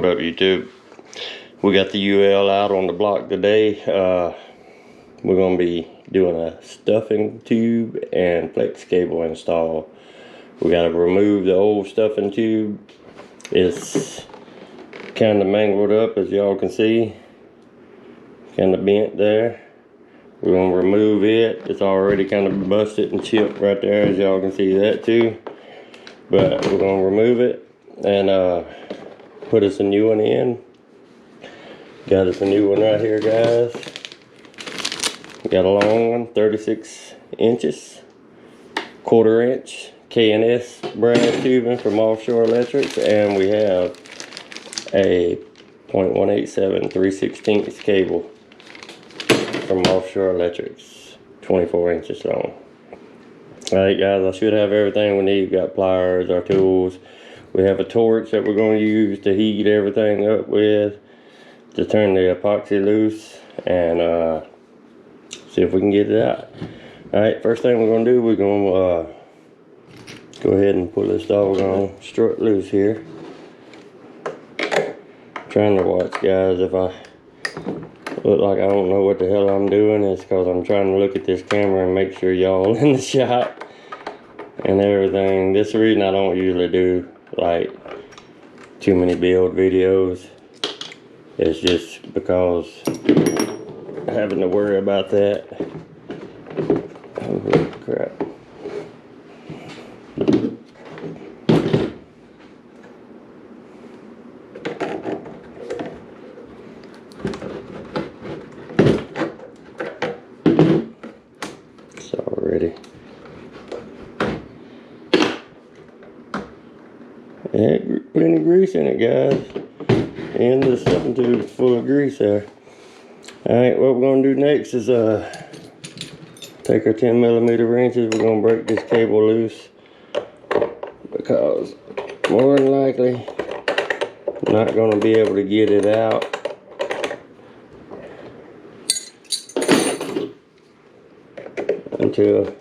What up, YouTube? We got the UL out on the block today. We're going to be doing a stuffing tube and flex cable install. We got to remove the old stuffing tube. It's kind of mangled up, as y'all can see. Kind of bent there. We're going to remove it. It's already kind of busted and chipped right there, as y'all can see that too. But we're going to remove it and put us a new one in. Got us a new one right here, guys. Got a long one, 36 inches, 1/4 inch K&S brand tubing from Offshore Electrics, and we have a 0.187 3/16 cable from Offshore Electrics, 24 inches long. Alright guys, I should have everything we need. We got pliers, our tools. We have a torch that we're going to use to heat everything up with, to turn the epoxy loose and see if we can get it out. Alright, first thing we're going to do, we're going to go ahead and pull this doggone strut loose here. Trying to watch, guys. If I look like I don't know what the hell I'm doing, it's because I'm trying to look at this camera and make sure y'all in the shot and everything. This is the reason I don't usually do like too many build videos. It's just because having to worry about that. Oh crap. It's already. Yeah, plenty of grease in it, guys. And the stuffing tube is full of grease there. Alright, what we're going to do next is take our 10mm wrenches. We're going to break this cable loose, because more than likely I'm not going to be able to get it out until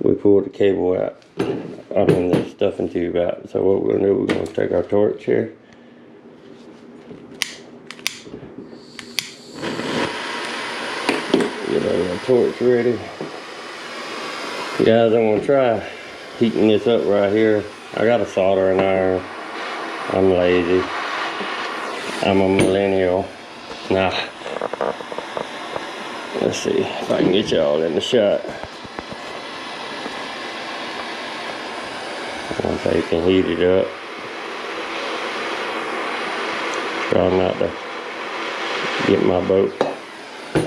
we pull the cable out. I mean the stuffing tube out. So what we're going to do, we're going to take our torch here. Get our torch ready. Guys, I'm going to try heating this up right here. I got a soldering iron. I'm lazy. I'm a millennial. Nah. Let's see if I can get y'all in the shot. Once I can heat it up. Try not to get my boat.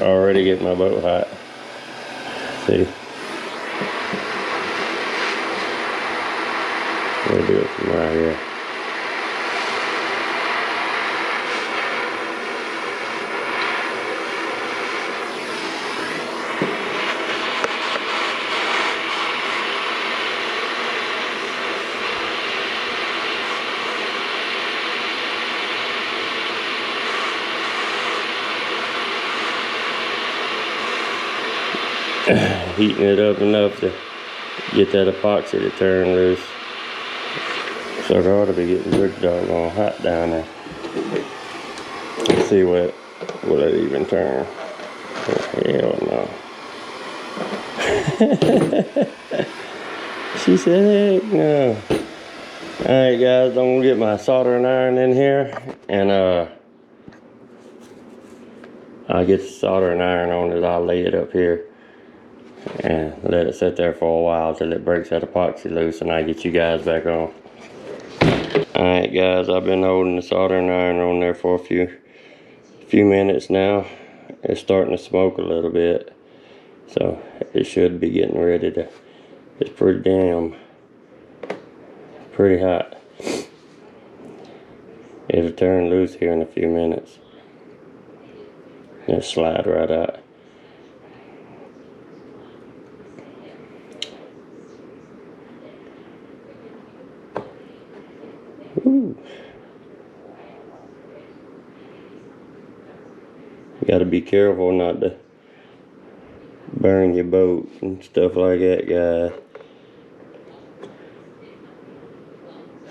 Already get my boat hot. See? We'll do it from right here. Heating it up enough to get that epoxy to turn loose. So it ought to be getting pretty doggone hot down there. Let's see what will it even turn. Oh, hell no. She said heck no. Alright guys, I'm gonna get my soldering iron in here and I'll get the soldering iron on it. I'll lay it up here and let it sit there for a while till it breaks that epoxy loose, and I get you guys back on. Alright guys, I've been holding the soldering iron on there for a few minutes now. It's starting to smoke a little bit, so it should be getting ready to. It's pretty hot. It'll turn loose here in a few minutes. It'll slide right out. Ooh. You gotta be careful not to burn your boat and stuff like that, guys.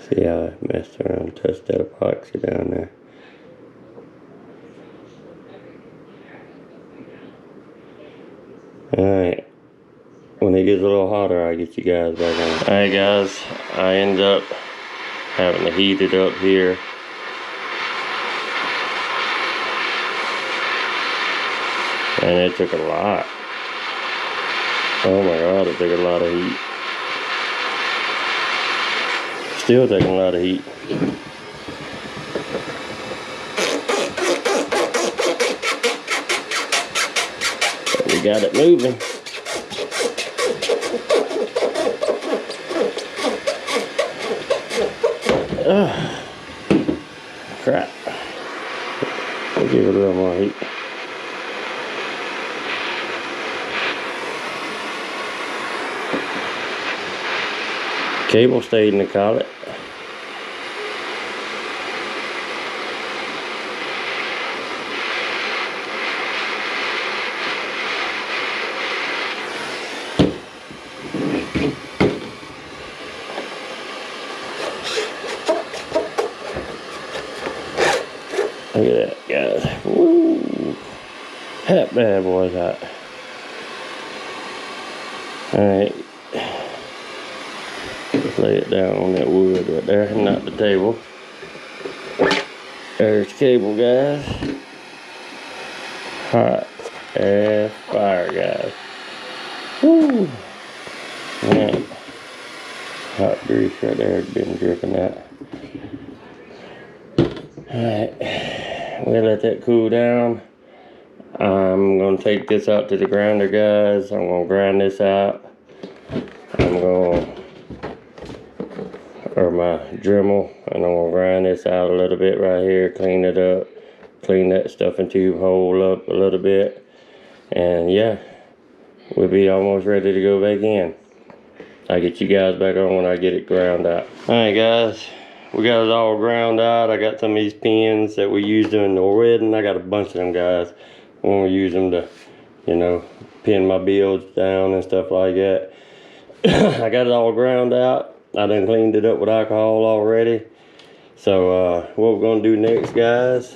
See how I messed around and touched that epoxy down there. Alright, when it gets a little hotter, I'll get you guys back on. Alright guys, I ended up having to heat it up here. And it took a lot. Oh my god, it took a lot of heat. Still taking a lot of heat. But we got it moving. Crap. We'll give it a little more heat. Cable stayed in the collet. Look at that, guys. Woo! That bad boy's hot. Alright. Just lay it down on that wood right there, not the table. There's the cable, guys. Hot as fire, guys. Woo! Alright. Hot grease right there, it's been dripping out. Alright, we'll let that cool down. I'm gonna take this out to the grinder, guys. I'm gonna grind this out. Or my Dremel, and I'm gonna grind this out a little bit right here, clean it up, clean that stuffing tube hole up a little bit, and yeah, we'll be almost ready to go back in. I'll get you guys back on when I get it ground out. Alright guys, we got it all ground out. I got some of these pins that we used in the wedding. I got a bunch of them, guys. I'm gonna use them to, you know, pin my builds down and stuff like that. I got it all ground out. I done cleaned it up with alcohol already. So what we're gonna do next, guys,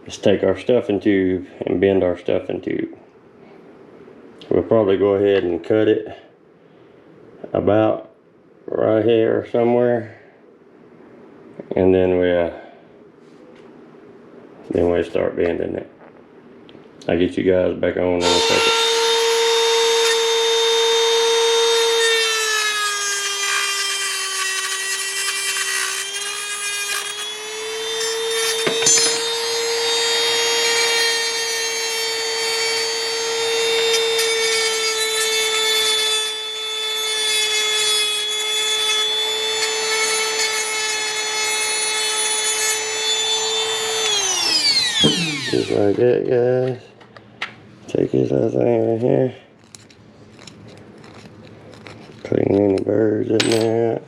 is take our stuffing tube and bend our stuffing tube. We'll probably go ahead and cut it about right here somewhere, and then we'll start bending it. I'll get you guys back on in a second. Just like that, guys. Take this little thing right here. Clean any birds in there.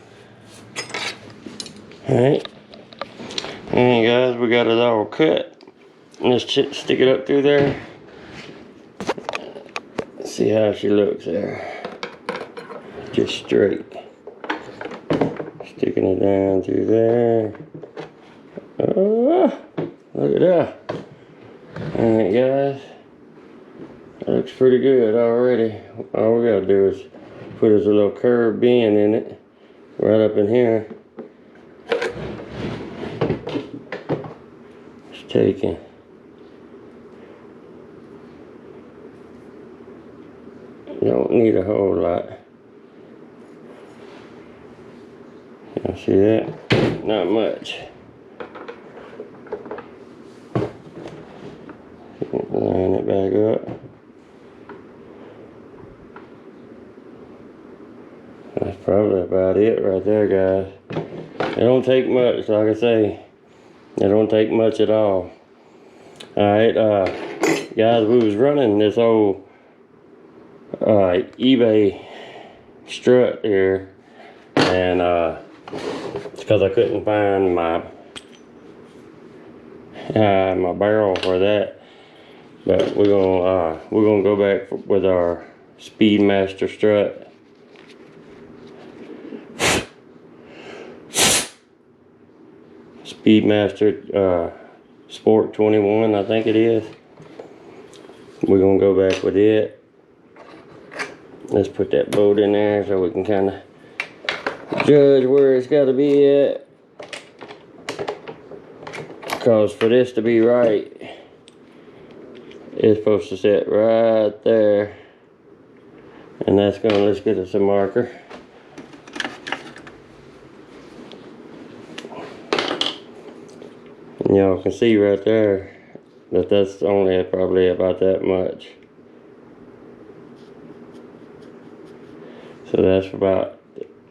Alright. And guys, we got it all cut. Just stick it up through there. See how she looks there. Just straight. Sticking it down through there. Look at that. Alright guys, that looks pretty good already. All we gotta do is put us a little curved bend in it, right up in here. Just taking. You don't need a whole lot. You see that? Not much. Line it back up. That's probably about it right there, guys. It don't take much, like I say. It don't take much at all. Alright, guys, we was running this old eBay strut here, and it's because I couldn't find my my barrel for that. But we're gonna go back with our Speedmaster strut. Speedmaster Sport 21, I think it is. We're gonna go back with it. Let's put that boat in there so we can kind of judge where it's got to be at. Because for this to be right, it's supposed to sit right there. And that's gonna, let's get us a marker. And y'all can see right there that that's only probably about that much. So that's about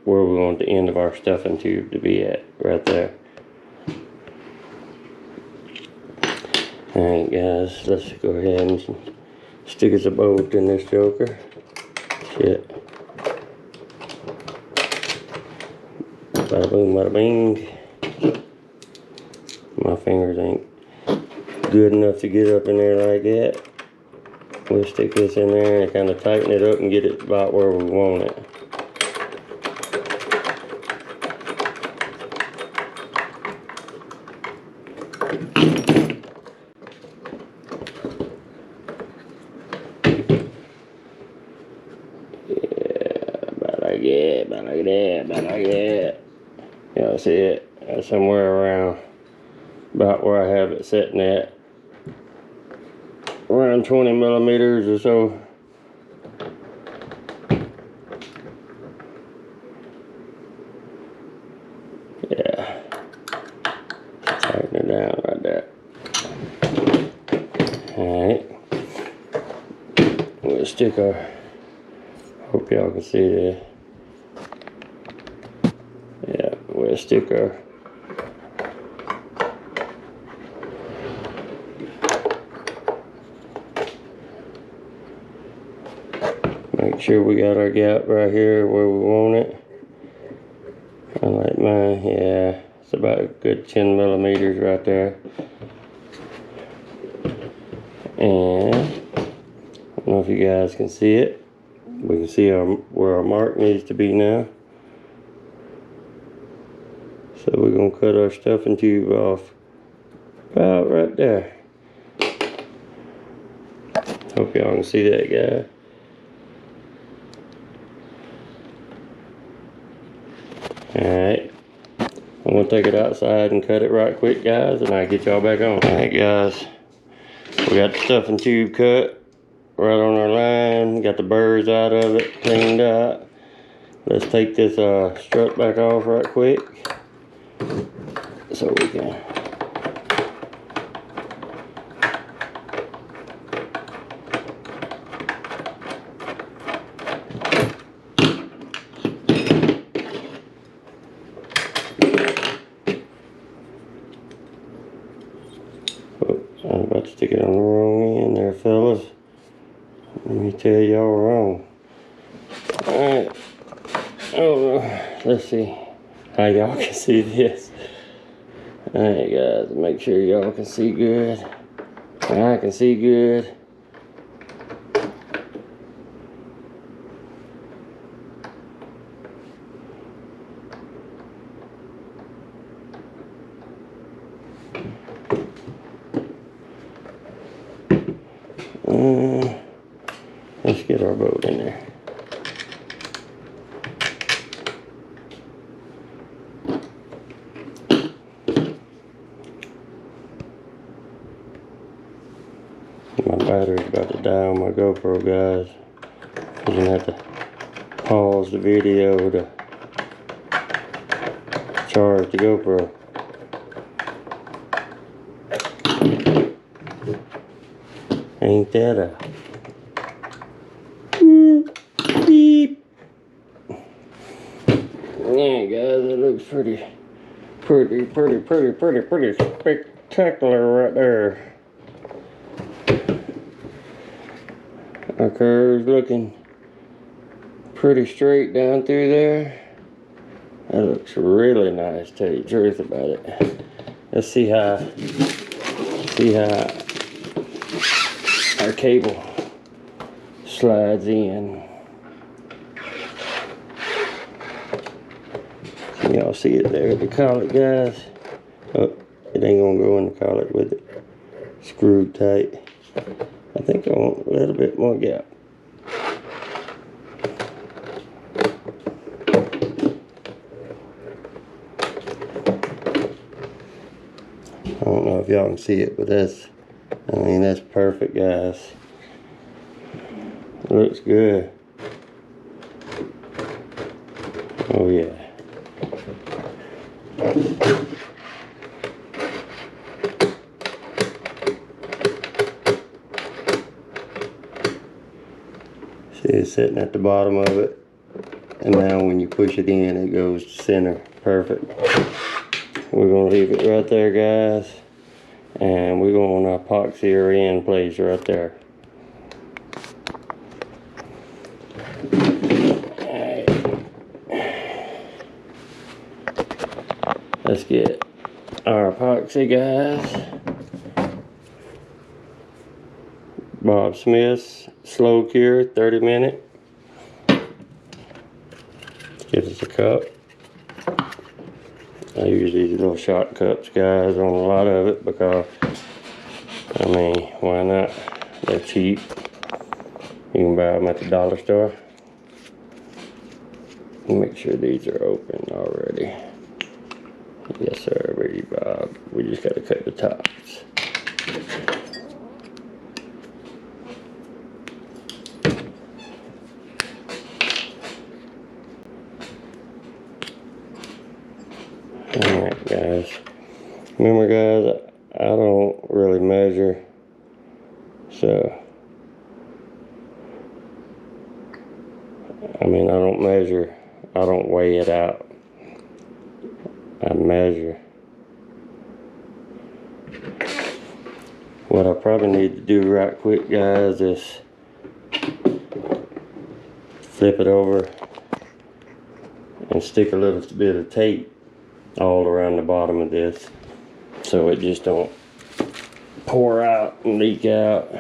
where we want the end of our stuffing tube to be at, right there. Alright guys, let's go ahead and stick us a bolt in this joker. Shit. Bada boom, bada bing. My fingers ain't good enough to get up in there like that. We'll stick this in there and kind of tighten it up and get it about where we want it. About like that. Y'all see it? That's somewhere around about where I have it sitting at. Around 20 millimeters or so. Yeah. Tighten it down like that. Alright. We'll stick our, hope y'all can see this. Yeah, we'll stick our make sure we got our gap right here where we want it. I like mine, yeah, it's about a good 10 millimeters right there. And I don't know if you guys can see it. We can see where our mark needs to be now. So we're gonna cut our stuffing tube off about right there. Hope y'all can see that, guy. Alright, I'm gonna take it outside and cut it right quick, guys, and I'll get y'all back on. Alright guys, we got the stuffing tube cut right on our line, got the burrs out of it, cleaned out. Let's take this strut back off right quick so we can I was about to stick it on the wrong end there, fellas. Let me tell y'all wrong. Alright. Oh, let's see how y'all can see this. Alright guys, make sure y'all can see good. I can see good. Let's get our boat in there. My battery's about to die on my GoPro, guys. I'm gonna have to pause the video to charge the GoPro. Ain't that a beep? Yeah, guys, it looks pretty spectacular right there. Our curve's looking pretty straight down through there. That looks really nice, tell you the truth about it. Let's see how our cable slides in. Can y'all see it there at the collet, guys? Oh, it ain't gonna go in the collet with it. Screwed tight. I think I want a little bit more gap. I don't know if y'all can see it, but that's perfect, guys. Looks good. Oh yeah. See, it's sitting at the bottom of it, and now when you push it in, it goes to center. Perfect. We're gonna leave it right there, guys, and we're gonna epoxy her in place right there. Alright. Let's get our epoxy, guys. Bob Smith's slow cure, 30-minute. Get us a cup. I use these little shot cups, guys, on a lot of it because, I mean, why not? They're cheap. You can buy them at the dollar store. Make sure these are open already. Yes, sir, ready, Bob. We just got to cut the tops. Alright, guys. Remember, guys, I don't really measure, so I don't measure. I don't weigh it out. I measure. What I probably need to do right quick, guys, is flip it over and stick a little bit of tape all around the bottom of this so it just don't pour out and leak out.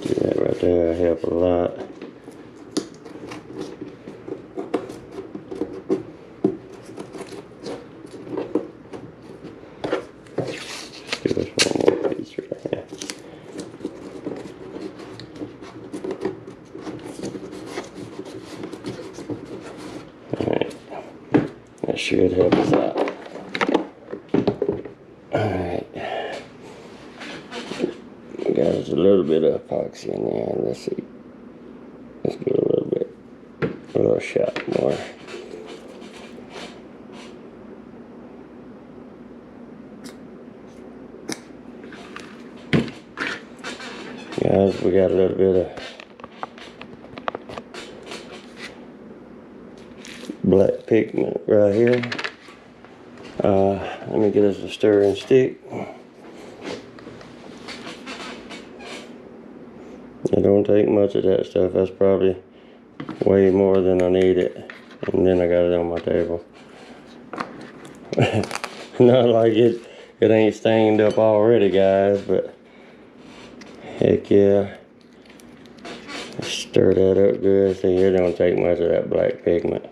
Do that right there, help a lot. Give us one more piece right here. Alright, that should help us out. Alright, we got us a little bit of epoxy in there. Let's see, let's get a little shot more. Guys, we got a little bit of black pigment right here. Let me get us a stirring stick. It don't take much of that stuff. That's probably way more than I needed. And then I got it on my table. Not like it ain't stained up already, guys, but heck yeah. Stir that up good. See, it don't take much of that black pigment.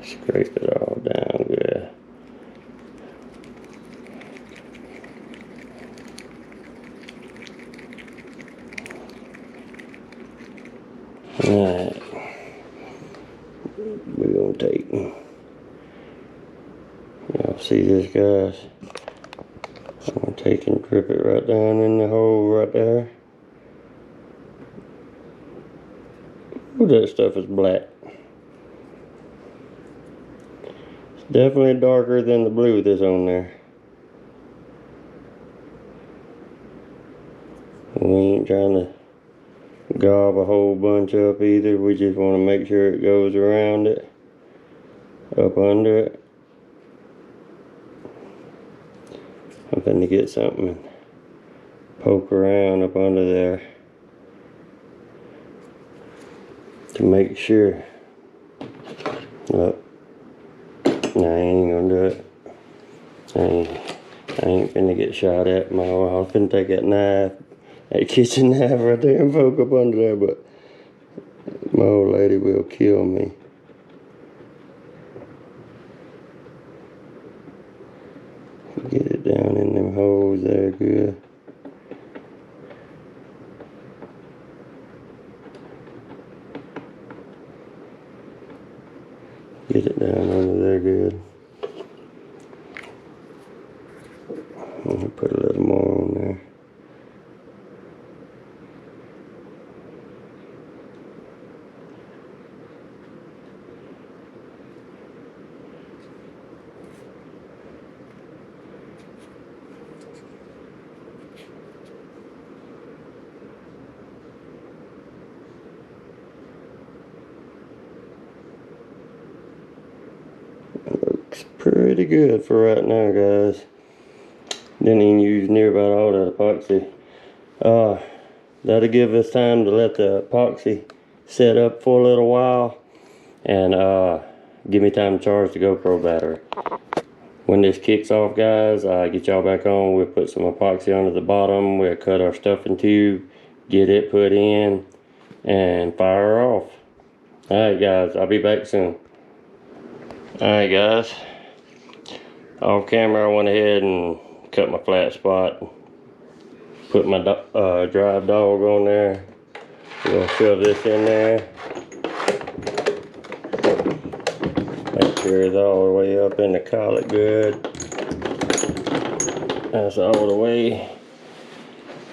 Scrape it all down good. Alright. We're gonna take, y'all see this, guys? I'm gonna take and drip it right down in the hole right there. Ooh, that stuff is black. It's definitely darker than the blue that's on there. We ain't trying to gob a whole bunch up either. We just want to make sure it goes around it, up under it. I'm finna get something and poke around up under there to make sure. Look, no, I ain't gonna do it. I ain't finna get get shot at. I was finna take that knife, that kitchen knife right there and poke up under there, but my old lady will kill me. Get it down in them holes there good. Get it down under there good. I'm gonna put a little more on there. Looks pretty good for right now, guys. Didn't even use near about all that epoxy. That'll give us time to let the epoxy set up for a little while and give me time to charge the GoPro battery. When this kicks off, guys, get y'all back on. We'll put some epoxy under the bottom. We'll cut our stuffing tube, get it put in, and fire her off. Alright guys, I'll be back soon. Alright guys, off camera I went ahead and cut my flat spot, put my drive dog on there. We're gonna shove this in there, make sure it's all the way up in the collet good. That's all the way.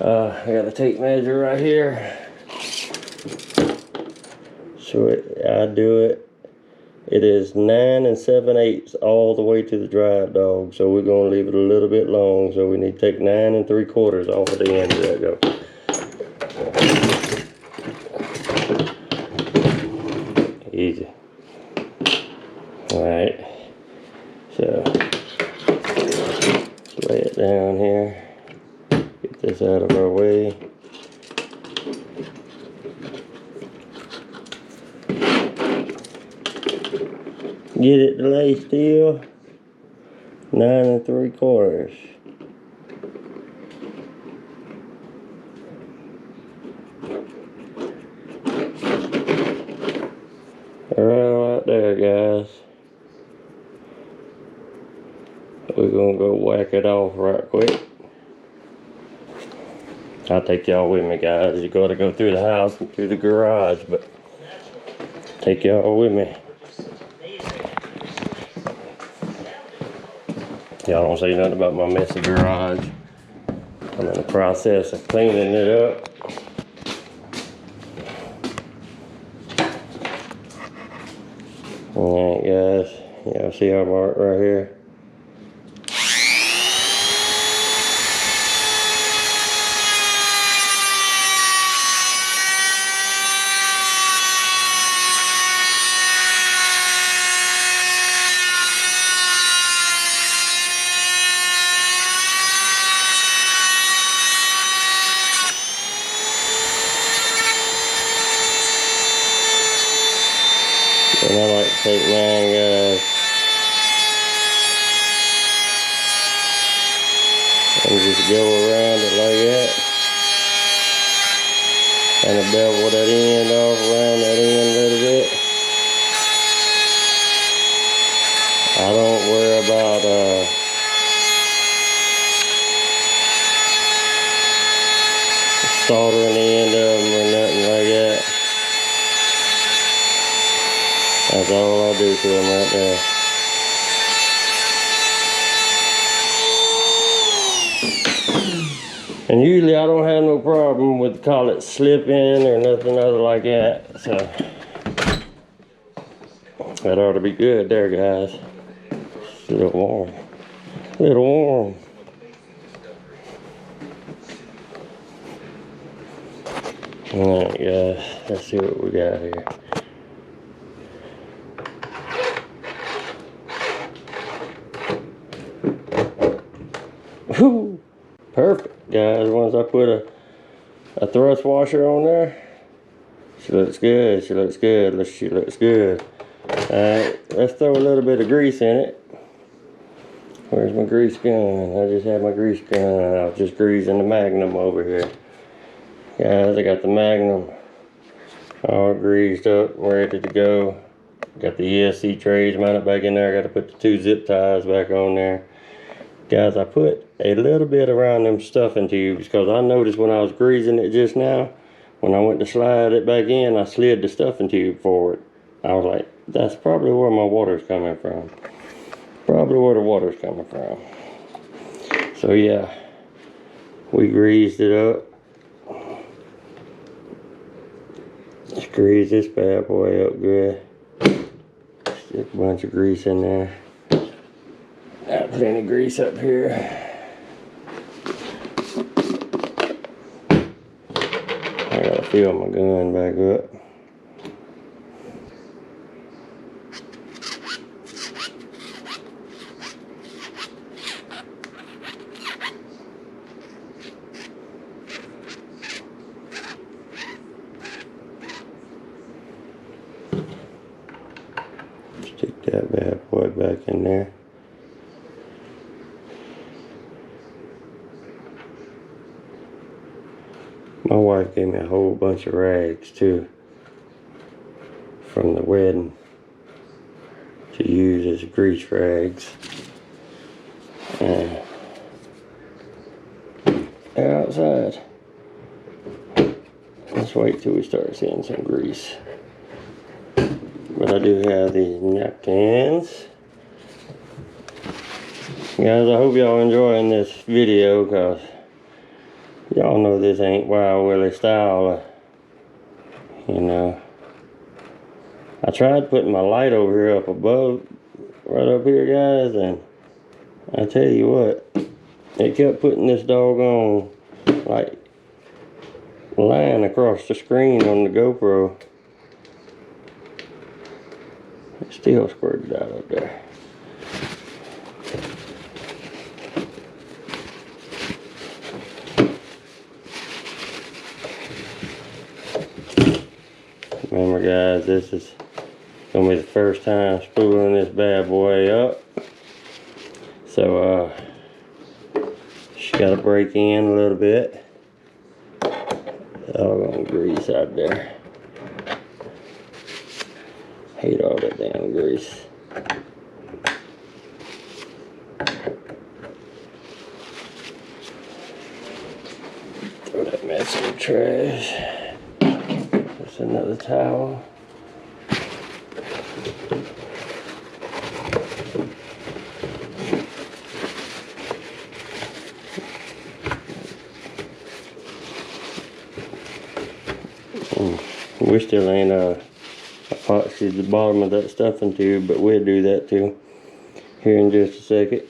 I got a tape measure right here, so I do it. It is 9 7/8 all the way to the drive dog, so we're gonna leave it a little bit long. So we need to take 9 3/4 off of the end. There we go. Easy. All right. So let's lay it down here. Get this out of our way. Get it to lay still. 9 3/4. Right there, guys. We're gonna go whack it off right quick. I'll take y'all with me, guys. You gotta go through the house and through the garage, but take y'all with me. Y'all don't say nothing about my messy garage. I'm in the process of cleaning it up. Alright guys, y'all see our mark right here? And I like to take mine, guys, and just go around it like that, kind of bevel that end off around that end a little bit. I don't worry about soldering the end of them or nothing like that. That's all I do to them right there. And usually I don't have no problem with the collet slipping or nothing other like that. So that ought to be good there, guys. It's a little warm. A little warm. Alright guys, let's see what we got here. Whew. Perfect, guys. Once I put a thrust washer on there, she looks good. She looks good. She looks good. Alright, let's throw a little bit of grease in it. Where's my grease gun? I just had my grease gun. I was just greasing the Magnum over here. Guys, I got the Magnum all greased up, ready to go. Got the ESC trays mounted back in there. I got to put the 2 zip ties back on there. Guys, I put a little bit around them stuffing tubes because I noticed when I was greasing it just now, when I went to slide it back in, I slid the stuffing tube forward. I was like, that's probably where my water's coming from. Probably where the water's coming from. So yeah, we greased it up. Just grease this bad boy up good. Stick a bunch of grease in there. Got plenty of grease up here. I gotta fill my gun back up. Stick that bad boy back in there. My wife gave me a whole bunch of rags too from the wedding to use as grease rags. And they're outside. Let's wait till we start seeing some grease. But I do have these napkins. Guys, I hope y'all enjoying this video because y'all know this ain't Wild Willie style, you know. I tried putting my light over here up above, right up here, guys, and I tell you what, it kept putting this doggone, like, line across the screen on the GoPro. It still squirted out up there. Remember, guys, this is gonna be the first time spooling this bad boy up. So, just gotta break in a little bit. Doggone grease out there. Hate all that damn grease. Throw that mess in the trash. Just another towel. We still ain't epoxied the bottom of that stuffing tube, but we'll do that too here in just a second.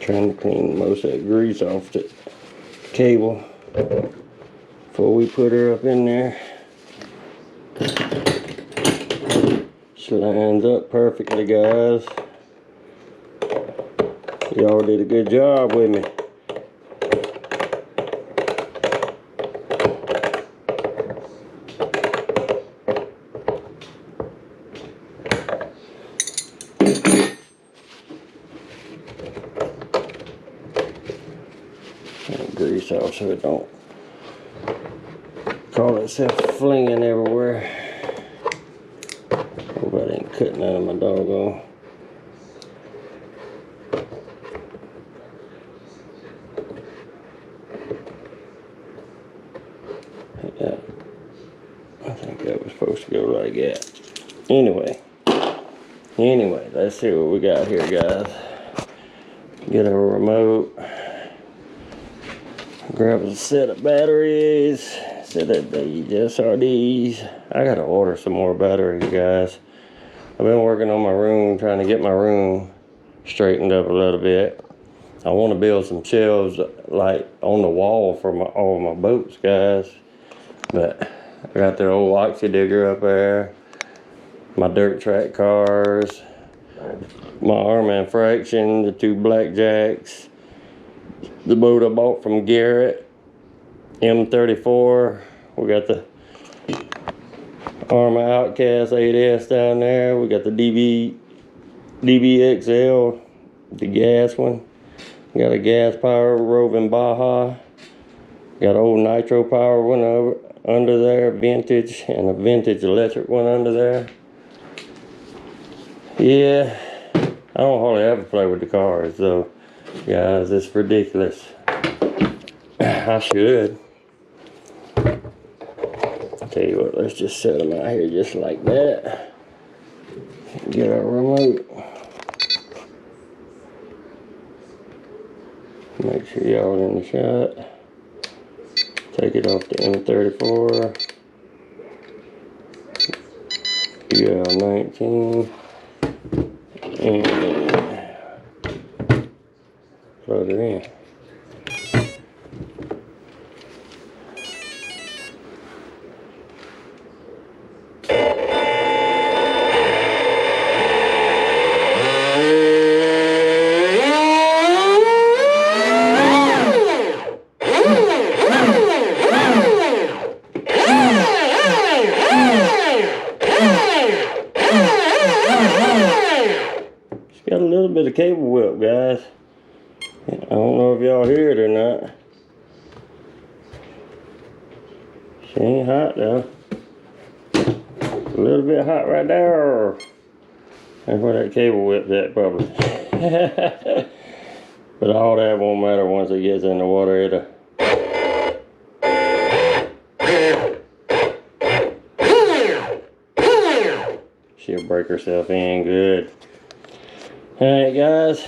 Trying to clean most of that grease off the cable before we put her up in there. She lines up perfectly, guys. Y'all did a good job with me. And grease off so it don't call itself flinging everywhere. Hope I didn't cut none of my doggone. Yeah, I think that was supposed to go like that. Anyway, let's see what we got here, guys. Get a remote. Grab a set of batteries. Set of these SRDs. I gotta order some more batteries, guys. I've been working on my room, trying to get my room straightened up a little bit. I want to build some shelves like on the wall for all my boats, guys. But I got the old oxy digger up there, my dirt track cars, my arm and fraction, the 2 blackjacks, the boat I bought from Garrett, M34. We got the Arma Outcast 8S down there. We got the DBXL, the gas one. We got a gas power roving Baja. Got an old nitro power one under there, vintage, and a vintage electric one under there. Yeah, I don't hardly ever play with the cars though, guys. It's ridiculous. I should. Tell you what, let's just set them out here just like that. Get our remote. Make sure y'all in the shot. Take it off the M34. UL19. And plug it in. Got a little bit of cable whip, guys. I don't know if y'all hear it or not. She ain't hot though. A little bit hot right there. That's where that cable whip's at probably. But all that won't matter once it gets in the water. She'll break herself in good. Alright guys,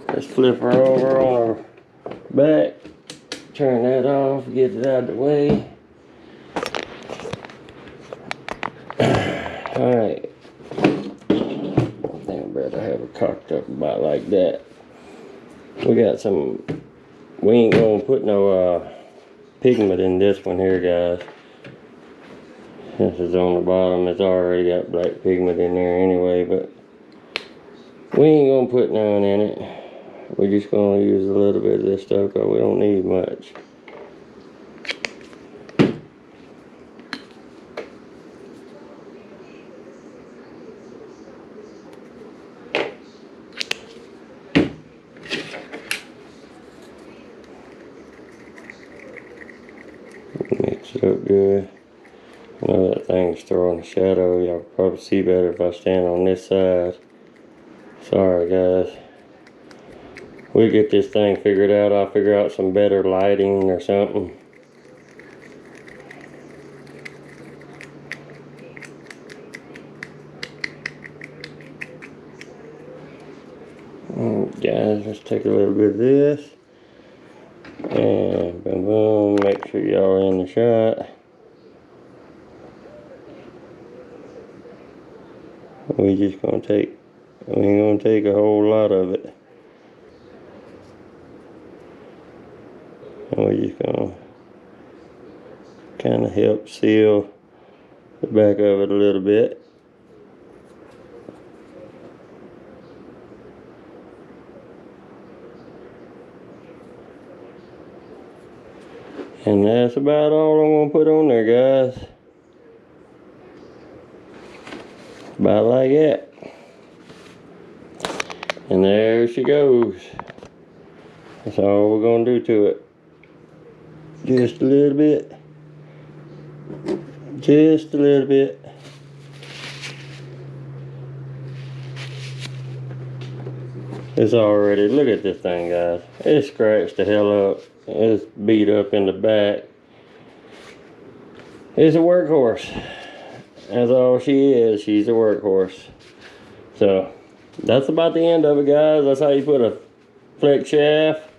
let's flip her over on her back, turn that off, get it out of the way. Alright, I think I better have it cocked up about like that. We ain't gonna put no pigment in this one here, guys. This is on the bottom. It's already got black pigment in there anyway, but we ain't gonna put none in it. We're just gonna use a little bit of this stuff because we don't need much. Mix it up good. I know that thing's throwing a shadow. Y'all can probably see better if I stand on this side. Sorry guys. We'll get this thing figured out. I'll figure out some better lighting or something. Guys, let's take a little bit of this. And boom boom, make sure y'all in the shot. We ain't gonna take a whole lot of it. And we're just gonna kind of help seal the back of it a little bit. And that's about all I'm gonna put on there, guys. About like that. And there she goes. That's all we're gonna do to it. Just a little bit. Just a little bit. It's already, look at this thing, guys. It's scratched the hell up. It's beat up in the back. It's a workhorse. That's all she is. She's a workhorse. So that's about the end of it, guys. That's how you put a flex shaft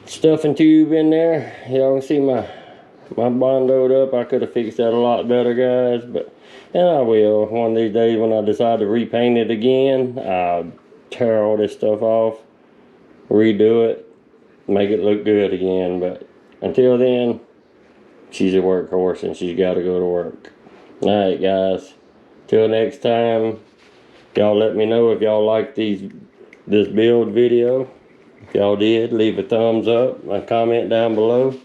stuffing tube in there. Y'all can see my bondoed up. I could have fixed that a lot better, guys, and I will. One of these days when I decide to repaint it again, I'll tear all this stuff off, redo it, make it look good again. But until then, she's a workhorse and she's got to go to work. Alright guys, Till next time, y'all let me know if y'all like this build video. If y'all did, leave a thumbs up, a comment down below,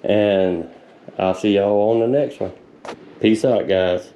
and I'll see y'all on the next one. Peace out, guys.